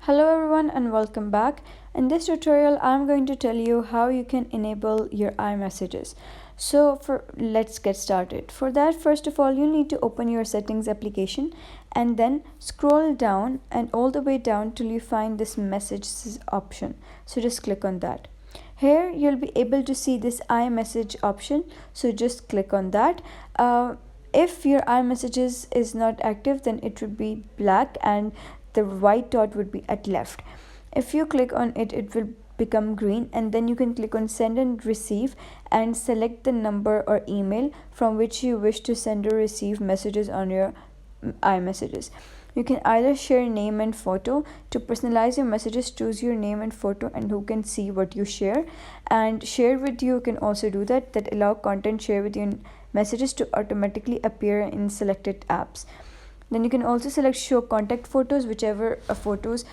Hello everyone and welcome back. In this tutorial I'm going to tell you how you can enable your iMessages. Let's get started. For that, first of all, you need to open your settings application and then scroll down and all the way down till you find this messages option. So just click on that. Here you'll be able to see this iMessage option, so just click on that. If your iMessages is not active, then it would be black and the white dot would be at left. If you click on it, it will become green, and then you can click on send and receive and select the number or email from which you wish to send or receive messages on your iMessages. You can either share name and photo. To personalize your messages, choose your name and photo and who can see what you share. And share with you can also do that allow content share with your messages to automatically appear in selected apps. Then you can also select show contact photos, whichever photos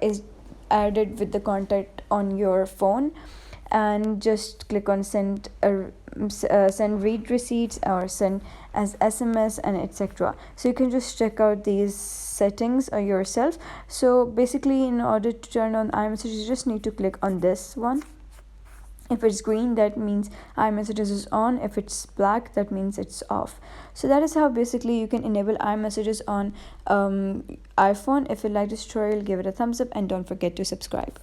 is added with the contact on your phone, and just click on send read receipts or send as SMS and etc. So you can just check out these settings yourself. So basically, in order to turn on iMessage, you just need to click on this one. If it's green, that means iMessages is on. If it's black, that means it's off. So that is how basically you can enable iMessages on iPhone. If you like this tutorial, give it a thumbs up and don't forget to subscribe.